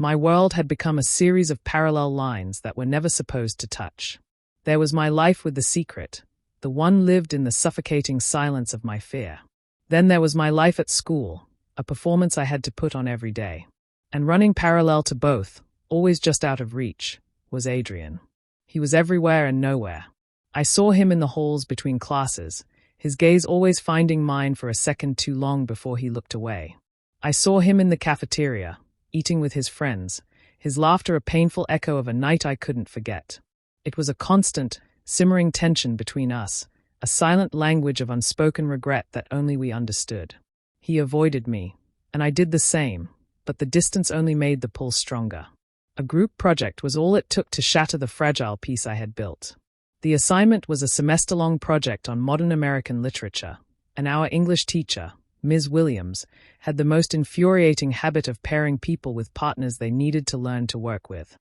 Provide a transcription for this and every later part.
My world had become a series of parallel lines that were never supposed to touch. There was my life with the secret, the one lived in the suffocating silence of my fear. Then there was my life at school, a performance I had to put on every day. And running parallel to both, always just out of reach, was Adrian. He was everywhere and nowhere. I saw him in the halls between classes, his gaze always finding mine for a second too long before he looked away. I saw him in the cafeteria, eating with his friends, his laughter a painful echo of a night I couldn't forget. It was a constant, simmering tension between us, a silent language of unspoken regret that only we understood. He avoided me, and I did the same, but the distance only made the pull stronger. A group project was all it took to shatter the fragile peace I had built. The assignment was a semester-long project on modern American literature, and our English teacher, Ms. Williams, had the most infuriating habit of pairing people with partners they needed to learn to work with.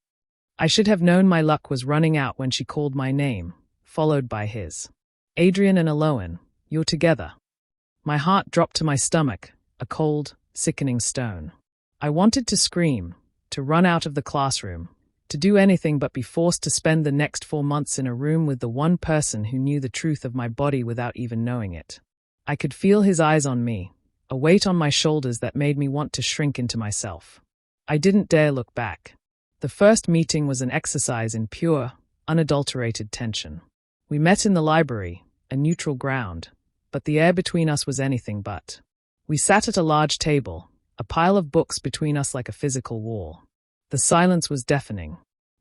I should have known my luck was running out when she called my name, followed by his. Adrian and Aloan, you're together. My heart dropped to my stomach, a cold, sickening stone. I wanted to scream, to run out of the classroom, to do anything but be forced to spend the next 4 months in a room with the one person who knew the truth of my body without even knowing it. I could feel his eyes on me, a weight on my shoulders that made me want to shrink into myself. I didn't dare look back. The first meeting was an exercise in pure, unadulterated tension. We met in the library, a neutral ground, but the air between us was anything but. We sat at a large table, a pile of books between us like a physical wall. The silence was deafening.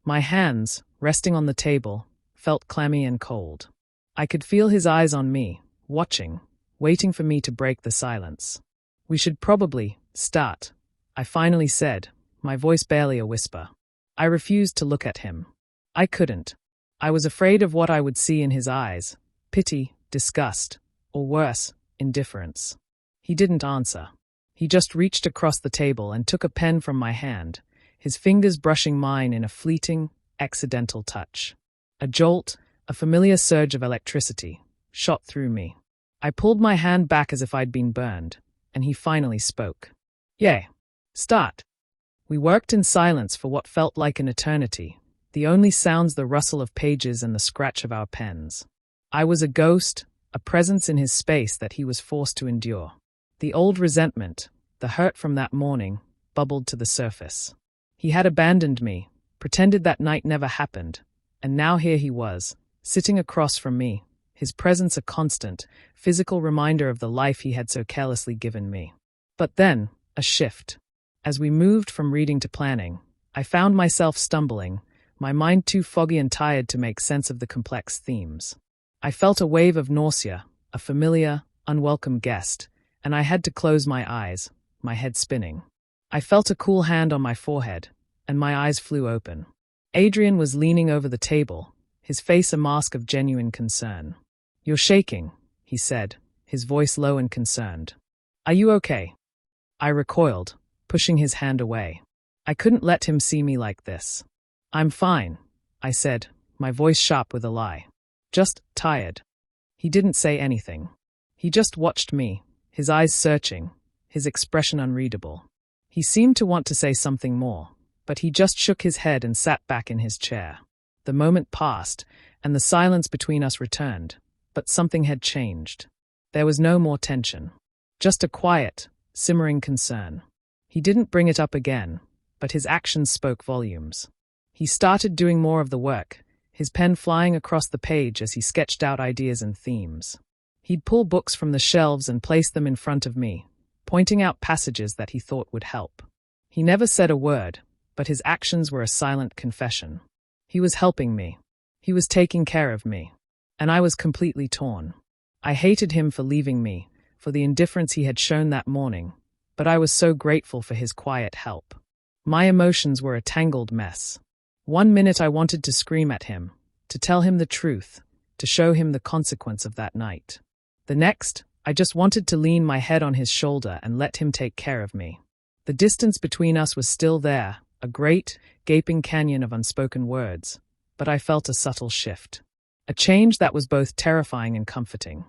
My hands, resting on the table, felt clammy and cold. I could feel his eyes on me, watching, waiting for me to break the silence. We should probably start, I finally said, my voice barely a whisper. I refused to look at him. I couldn't. I was afraid of what I would see in his eyes, pity, disgust, or worse, indifference. He didn't answer. He just reached across the table and took a pen from my hand, his fingers brushing mine in a fleeting, accidental touch. A jolt, a familiar surge of electricity, shot through me. I pulled my hand back as if I'd been burned, and he finally spoke. "Yay. Start." We worked in silence for what felt like an eternity, the only sounds the rustle of pages and the scratch of our pens. I was a ghost, a presence in his space that he was forced to endure. The old resentment, the hurt from that morning, bubbled to the surface. He had abandoned me, pretended that night never happened, and now here he was, sitting across from me, his presence a constant, physical reminder of the life he had so carelessly given me. But then, a shift. As we moved from reading to planning, I found myself stumbling, my mind too foggy and tired to make sense of the complex themes. I felt a wave of nausea, a familiar, unwelcome guest, and I had to close my eyes, my head spinning. I felt a cool hand on my forehead, and my eyes flew open. Adrian was leaning over the table, his face a mask of genuine concern. "You're shaking," he said, his voice low and concerned. "Are you okay?" I recoiled, pushing his hand away. I couldn't let him see me like this. "I'm fine," I said, my voice sharp with a lie. "Just tired." He didn't say anything. He just watched me, his eyes searching, his expression unreadable. He seemed to want to say something more, but he just shook his head and sat back in his chair. The moment passed, and the silence between us returned, but something had changed. There was no more tension. Just a quiet, simmering concern. He didn't bring it up again, but his actions spoke volumes. He started doing more of the work, his pen flying across the page as he sketched out ideas and themes. He'd pull books from the shelves and place them in front of me, pointing out passages that he thought would help. He never said a word, but his actions were a silent confession. He was helping me. He was taking care of me. And I was completely torn. I hated him for leaving me, for the indifference he had shown that morning, but I was so grateful for his quiet help. My emotions were a tangled mess. One minute I wanted to scream at him, to tell him the truth, to show him the consequence of that night. The next, I just wanted to lean my head on his shoulder and let him take care of me. The distance between us was still there, a great, gaping canyon of unspoken words, but I felt a subtle shift. A change that was both terrifying and comforting.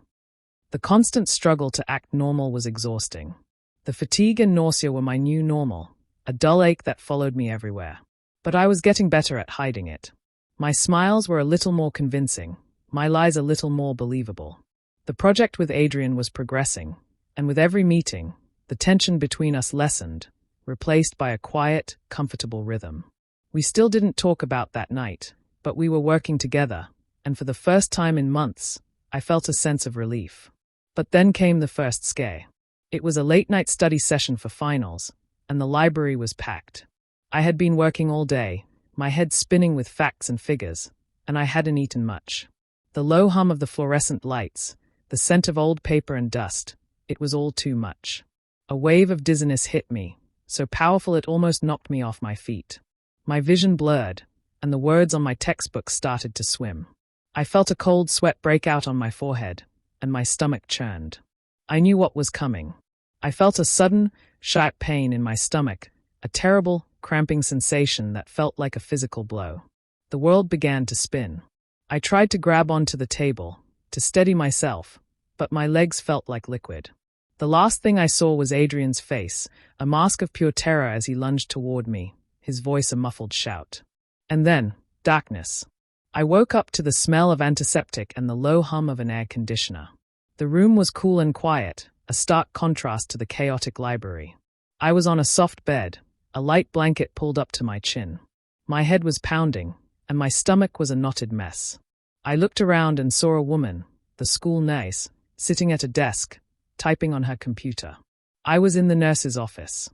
The constant struggle to act normal was exhausting. The fatigue and nausea were my new normal, a dull ache that followed me everywhere. But I was getting better at hiding it. My smiles were a little more convincing, my lies a little more believable. The project with Adrian was progressing, and with every meeting, the tension between us lessened, replaced by a quiet, comfortable rhythm. We still didn't talk about that night, but we were working together, and for the first time in months, I felt a sense of relief. But then came the first scare. It was a late-night study session for finals, and the library was packed. I had been working all day, my head spinning with facts and figures, and I hadn't eaten much. The low hum of the fluorescent lights, the scent of old paper and dust, it was all too much. A wave of dizziness hit me, so powerful it almost knocked me off my feet. My vision blurred, and the words on my textbook started to swim. I felt a cold sweat break out on my forehead, and my stomach churned. I knew what was coming. I felt a sudden, sharp pain in my stomach, a terrible, cramping sensation that felt like a physical blow. The world began to spin. I tried to grab onto the table, to steady myself, but my legs felt like liquid. The last thing I saw was Adrian's face, a mask of pure terror as he lunged toward me, his voice a muffled shout. And then, darkness. I woke up to the smell of antiseptic and the low hum of an air conditioner. The room was cool and quiet, a stark contrast to the chaotic library. I was on a soft bed, a light blanket pulled up to my chin. My head was pounding, and my stomach was a knotted mess. I looked around and saw a woman, the school nurse, sitting at a desk, typing on her computer. I was in the nurse's office.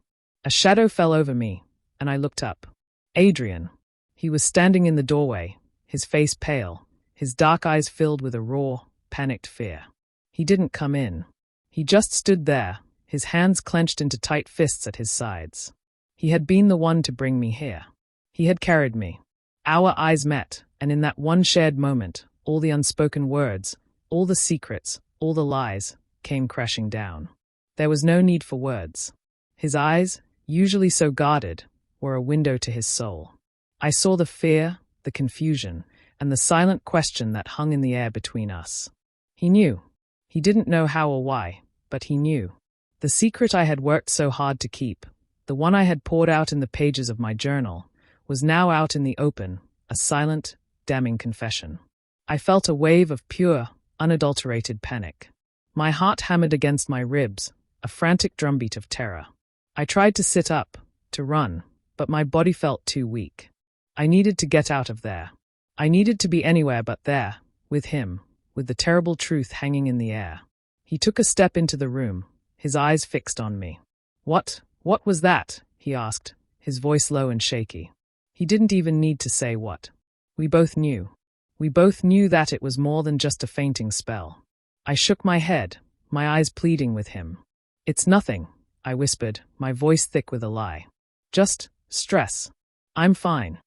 A shadow fell over me, and I looked up. Adrian. He was standing in the doorway, his face pale, his dark eyes filled with a raw, panicked fear. He didn't come in. He just stood there, his hands clenched into tight fists at his sides. He had been the one to bring me here. He had carried me. Our eyes met, and in that one shared moment, all the unspoken words, all the secrets, all the lies, came crashing down. There was no need for words. His eyes, usually so guarded, were a window to his soul. I saw the fear, the confusion, and the silent question that hung in the air between us. He knew. He didn't know how or why, but he knew. The secret I had worked so hard to keep, the one I had poured out in the pages of my journal, was now out in the open, a silent, damning confession. I felt a wave of pure, unadulterated panic. My heart hammered against my ribs, a frantic drumbeat of terror. I tried to sit up, to run, but my body felt too weak. I needed to get out of there. I needed to be anywhere but there, with him, with the terrible truth hanging in the air. He took a step into the room, his eyes fixed on me. What was that? He asked, his voice low and shaky. He didn't even need to say what. We both knew. We both knew that it was more than just a fainting spell. I shook my head, my eyes pleading with him. It's nothing, I whispered, my voice thick with a lie. Just stress. I'm fine.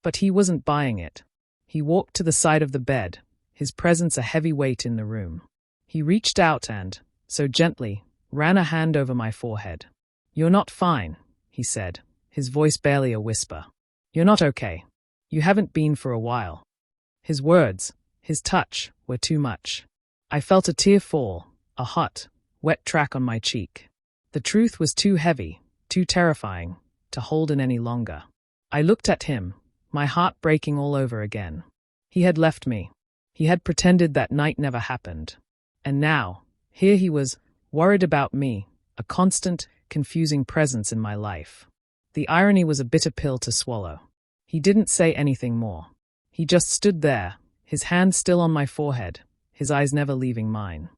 But he wasn't buying it. He walked to the side of the bed, his presence a heavy weight in the room. He reached out and, so gently, ran a hand over my forehead. You're not fine, he said, his voice barely a whisper. You're not okay. You haven't been for a while. His words, his touch, were too much. I felt a tear fall, a hot, wet track on my cheek. The truth was too heavy, too terrifying, to hold in any longer. I looked at him, my heart breaking all over again. He had left me. He had pretended that night never happened. And now, here he was, worried about me, a constant, confusing presence in my life. The irony was a bitter pill to swallow. He didn't say anything more. He just stood there, his hand still on my forehead, his eyes never leaving mine.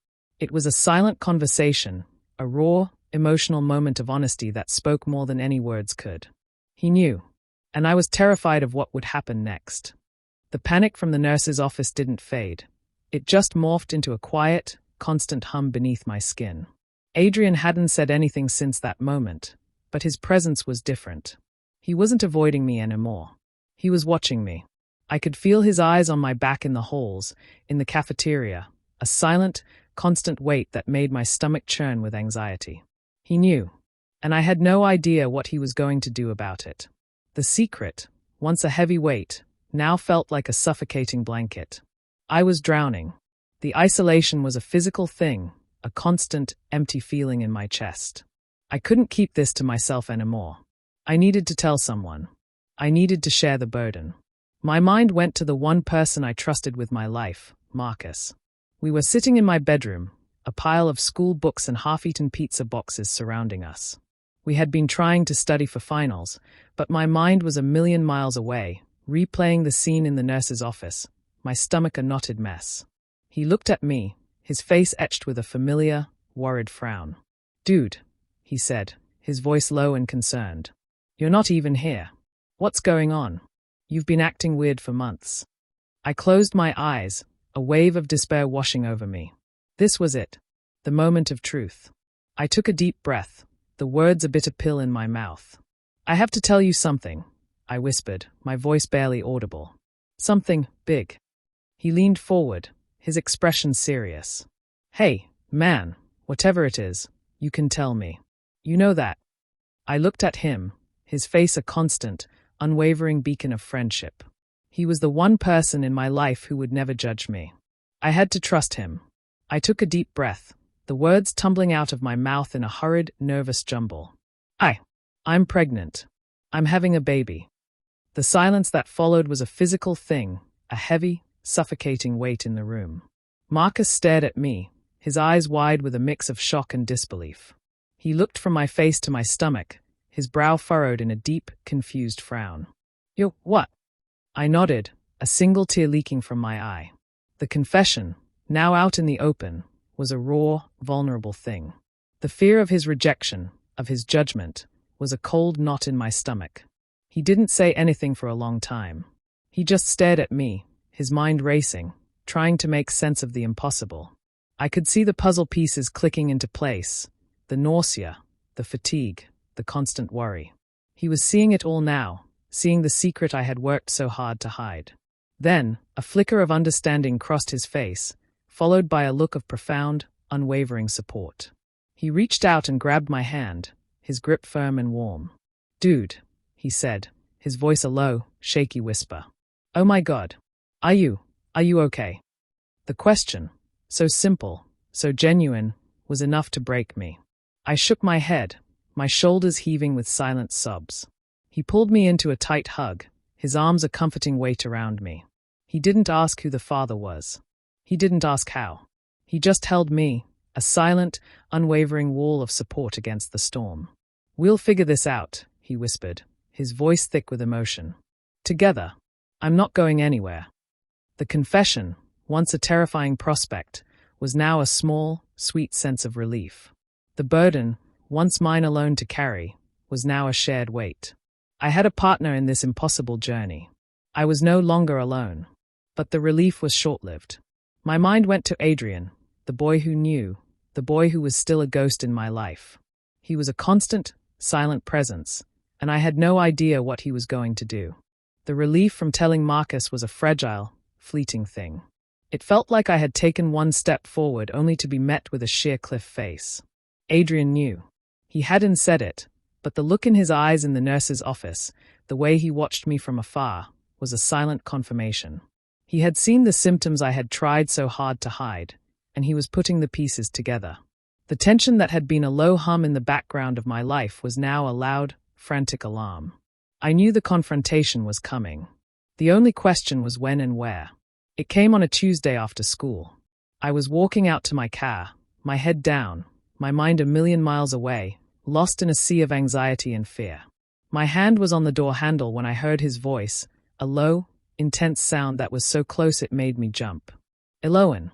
It was a silent conversation, a raw, emotional moment of honesty that spoke more than any words could. He knew, and I was terrified of what would happen next. The panic from the nurse's office didn't fade. It just morphed into a quiet, constant hum beneath my skin. Adrian hadn't said anything since that moment, but his presence was different. He wasn't avoiding me anymore. He was watching me. I could feel his eyes on my back in the halls, in the cafeteria, a silent, constant weight that made my stomach churn with anxiety. He knew, and I had no idea what he was going to do about it. The secret, once a heavy weight, now felt like a suffocating blanket. I was drowning. The isolation was a physical thing, a constant, empty feeling in my chest. I couldn't keep this to myself anymore. I needed to tell someone. I needed to share the burden. My mind went to the one person I trusted with my life, Marcus. We were sitting in my bedroom, a pile of school books and half-eaten pizza boxes surrounding us. We had been trying to study for finals, but my mind was a million miles away, replaying the scene in the nurse's office, my stomach a knotted mess. He looked at me, his face etched with a familiar, worried frown. "Dude," he said, his voice low and concerned. "You're not even here. What's going on? You've been acting weird for months." I closed my eyes, a wave of despair washing over me. This was it, the moment of truth. I took a deep breath, the words a bitter pill in my mouth. "I have to tell you something," I whispered, my voice barely audible. "Something big." He leaned forward, his expression serious. "Hey, man, whatever it is, you can tell me. You know that." I looked at him, his face a constant, unwavering beacon of friendship. He was the one person in my life who would never judge me. I had to trust him. I took a deep breath, the words tumbling out of my mouth in a hurried, nervous jumble. I'm pregnant. I'm having a baby." The silence that followed was a physical thing, a heavy, suffocating weight in the room. Marcus stared at me, his eyes wide with a mix of shock and disbelief. He looked from my face to my stomach, his brow furrowed in a deep, confused frown. "You what?" I nodded, a single tear leaking from my eye. The confession, now out in the open, was a raw, vulnerable thing. The fear of his rejection, of his judgment, was a cold knot in my stomach. He didn't say anything for a long time. He just stared at me, his mind racing, trying to make sense of the impossible. I could see the puzzle pieces clicking into place, the nausea, the fatigue, the constant worry. He was seeing it all now, seeing the secret I had worked so hard to hide. Then, a flicker of understanding crossed his face, followed by a look of profound, unwavering support. He reached out and grabbed my hand, his grip firm and warm. "Dude," he said, his voice a low, shaky whisper. "Oh my God. Are you okay?" The question, so simple, so genuine, was enough to break me. I shook my head, my shoulders heaving with silent sobs. He pulled me into a tight hug, his arms a comforting weight around me. He didn't ask who the father was. He didn't ask how. He just held me, a silent, unwavering wall of support against the storm. "We'll figure this out," he whispered, his voice thick with emotion. "Together. I'm not going anywhere." The confession, once a terrifying prospect, was now a small, sweet sense of relief. The burden, once mine alone to carry, was now a shared weight. I had a partner in this impossible journey. I was no longer alone. But the relief was short-lived. My mind went to Adrian, the boy who knew, the boy who was still a ghost in my life. He was a constant, silent presence, and I had no idea what he was going to do. The relief from telling Marcus was a fragile, fleeting thing. It felt like I had taken one step forward only to be met with a sheer cliff face. Adrian knew. He hadn't said it, but the look in his eyes in the nurse's office, the way he watched me from afar, was a silent confirmation. He had seen the symptoms I had tried so hard to hide, and he was putting the pieces together. The tension that had been a low hum in the background of my life was now a loud, frantic alarm. I knew the confrontation was coming. The only question was when and where. It came on a Tuesday after school. I was walking out to my car, my head down, my mind a million miles away, lost in a sea of anxiety and fear. My hand was on the door handle when I heard his voice, a low, intense sound that was so close it made me jump. "Eloan."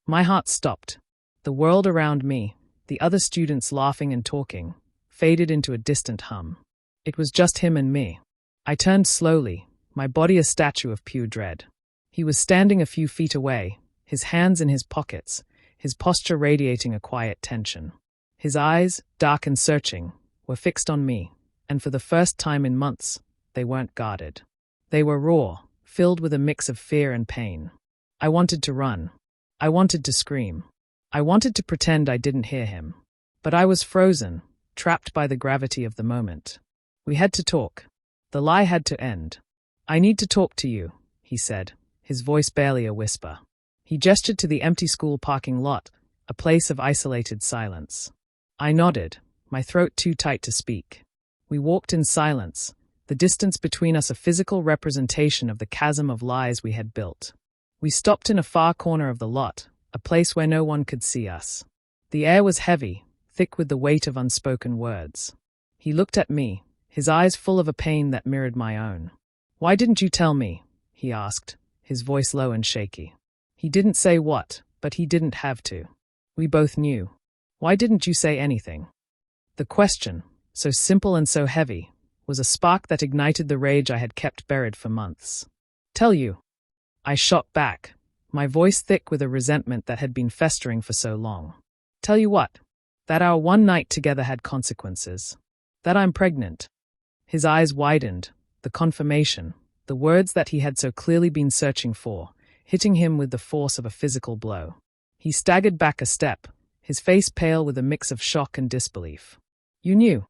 My heart stopped. The world around me, the other students laughing and talking, faded into a distant hum. It was just him and me. I turned slowly, my body a statue of pure dread. He was standing a few feet away, his hands in his pockets, his posture radiating a quiet tension. His eyes, dark and searching, were fixed on me, and for the first time in months, they weren't guarded. They were raw, filled with a mix of fear and pain. I wanted to run. I wanted to scream. I wanted to pretend I didn't hear him. But I was frozen, trapped by the gravity of the moment. We had to talk. The lie had to end. "I need to talk to you," he said, his voice barely a whisper. He gestured to the empty school parking lot, a place of isolated silence. I nodded, my throat too tight to speak. We walked in silence, the distance between us a physical representation of the chasm of lies we had built. We stopped in a far corner of the lot, a place where no one could see us. The air was heavy, thick with the weight of unspoken words. He looked at me, his eyes full of a pain that mirrored my own. "Why didn't you tell me?" he asked, his voice low and shaky. He didn't say what, but he didn't have to. We both knew. "Why didn't you say anything?" The question, so simple and so heavy, was a spark that ignited the rage I had kept buried for months. "Tell you," I shot back, my voice thick with a resentment that had been festering for so long. "Tell you what? That our one night together had consequences. That I'm pregnant." His eyes widened, the confirmation, the words that he had so clearly been searching for, hitting him with the force of a physical blow. He staggered back a step, his face pale with a mix of shock and disbelief. "You knew?"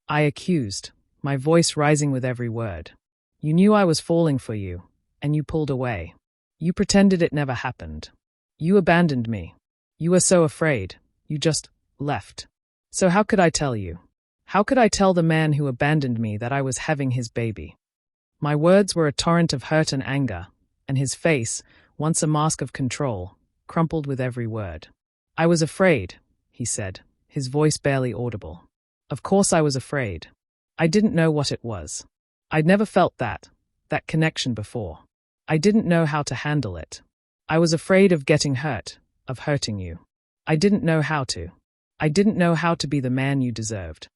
I accused, my voice rising with every word. "You knew I was falling for you, and you pulled away. You pretended it never happened. You abandoned me. You were so afraid, you just left. So how could I tell you? How could I tell the man who abandoned me that I was having his baby?" My words were a torrent of hurt and anger, and his face, once a mask of control, crumpled with every word. "I was afraid," he said, his voice barely audible. "Of course I was afraid. I didn't know what it was. I'd never felt that connection before. I didn't know how to handle it. I was afraid of getting hurt, of hurting you. I didn't know how to. I didn't know how to be the man you deserved."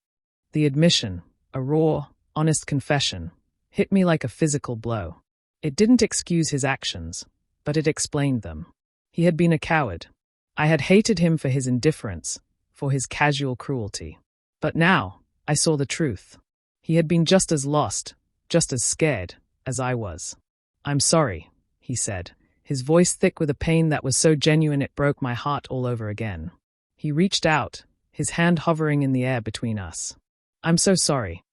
The admission, a raw, honest confession, hit me like a physical blow. It didn't excuse his actions, but it explained them. He had been a coward. I had hated him for his indifference, for his casual cruelty. But now, I saw the truth. He had been just as lost, just as scared, as I was. "I'm sorry," he said, his voice thick with a pain that was so genuine it broke my heart all over again. He reached out, his hand hovering in the air between us. "I'm so sorry."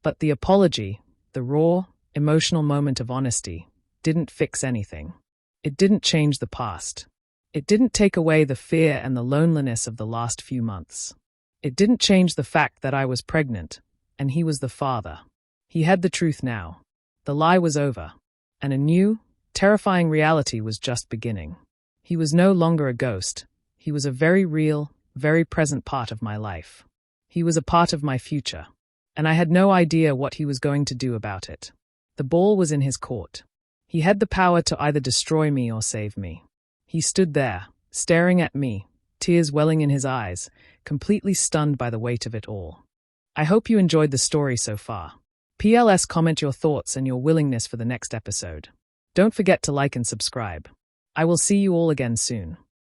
But the apology, the raw, emotional moment of honesty, didn't fix anything. It didn't change the past. It didn't take away the fear and the loneliness of the last few months. It didn't change the fact that I was pregnant, and he was the father. He had the truth now. The lie was over, and a new, terrifying reality was just beginning. He was no longer a ghost. He was a very real, very present part of my life. He was a part of my future, and I had no idea what he was going to do about it. The ball was in his court. He had the power to either destroy me or save me. He stood there, staring at me, tears welling in his eyes, completely stunned by the weight of it all. I hope you enjoyed the story so far. PLS, comment your thoughts and your willingness for the next episode. Don't forget to like and subscribe. I will see you all again soon.